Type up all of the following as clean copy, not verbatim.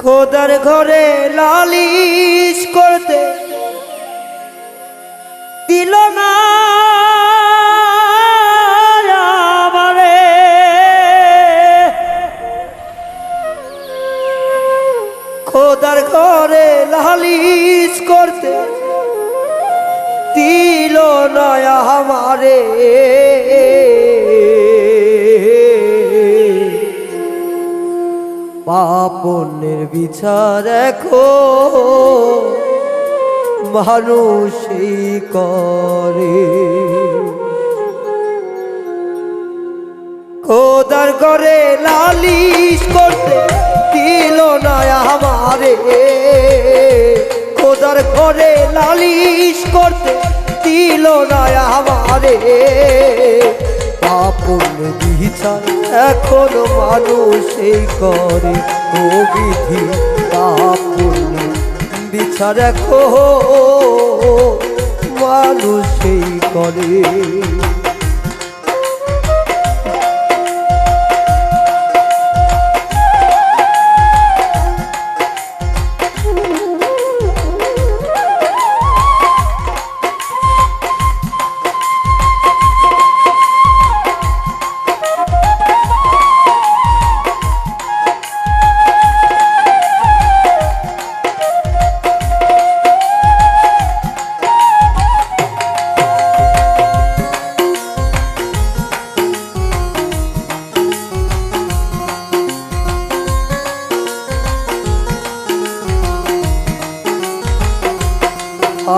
খোদার ঘরে লালিশ করতে দিল না আমারে, খোদার ঘরে লালিশ করতে দিল না আমারে। পাপনের বিচার এখন মানুষই করে। খোদার ঘরে লালিশ করতে দিল না আমারে, খোদার ঘরে লালিশ করতে দিল না আমারে। পাপনের বিচার এখন মানুষই করে, ও বিধি পাপনের বিচার এখন মানুষই করে।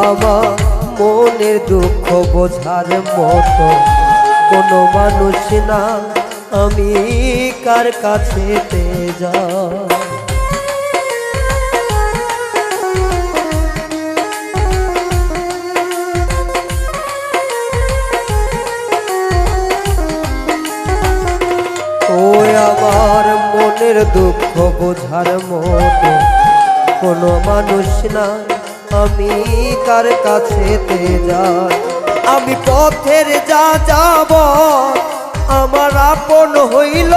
আমার মনের দুঃখ বোঝার মতো কোনো মানুষ না, আমি কার কাছে যাই? ও আমার মনের দুঃখ বোঝার মতো কোনো মানুষ না, আমি কার কাছে যাই? আমি পথের যা যাব আমার আপন হইল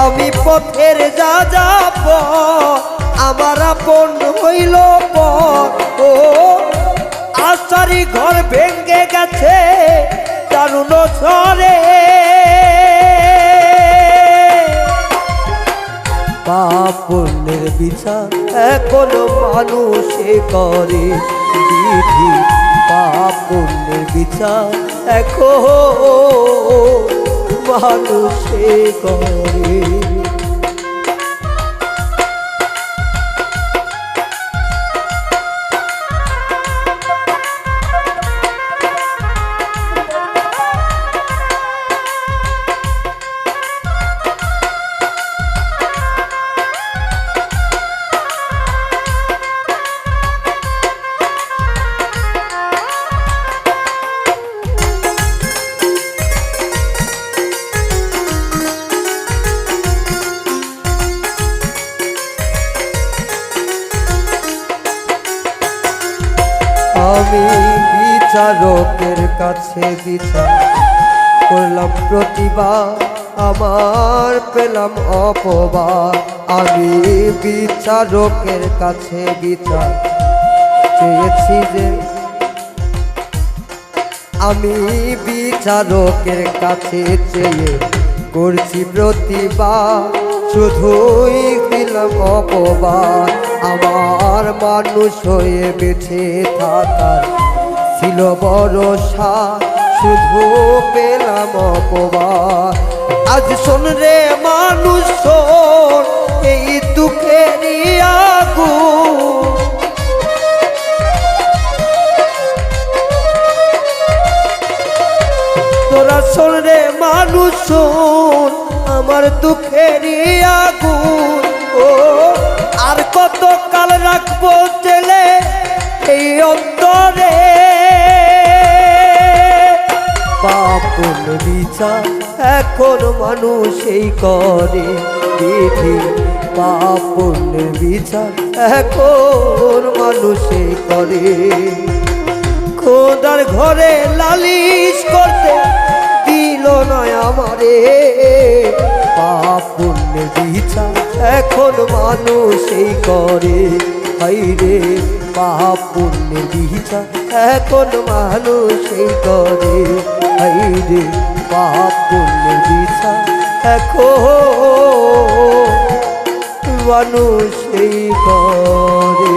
আমি পথের যা যাব আমার আপন হইল ও আশারি ঘর ভেঙ্গে গেছে দারুণ ঝড়ে। পাপনের বিচার এখন মানুষে করে, বিধি পাপনের বিচার এখন মানুষে করে। আমি বিচারকের কাছে বিচার করলাম প্রতিবাদ, আমার পেলাম অপবাদ। আমি বিচারকের কাছে বিচার চেয়েছি যে, আমি বিচারকের কাছে চেয়ে করছি প্রতিবাদ, শুধুই দিলাম অপবাদ। আমার মানুষ হয়ে বেঁচে থাকার ছিল ভরসা, শুধু পেলাম অপবাদ। আজ শোন রে মানুষ শোন, এই দুঃখেরই আগুন তোরা শোন রে মানুষ শোন, আমার দুঃখেরই আগুন ও আর কত কাল রাখবো জেলে এই অন্তরে। পাপন বিচার এখন মানুষই করে, বিধি পাপন বিচার এখন মানুষই করে। খোদার ঘরে লালিশ করতে পাপ পুণ্যের বিচার এখন মানুষই করে। হাইরে পাপ পুণ্যের বিচার এখন মানুষই করে। হাইরে পাপ পুণ্যের বিচার এখন মানুষই করে।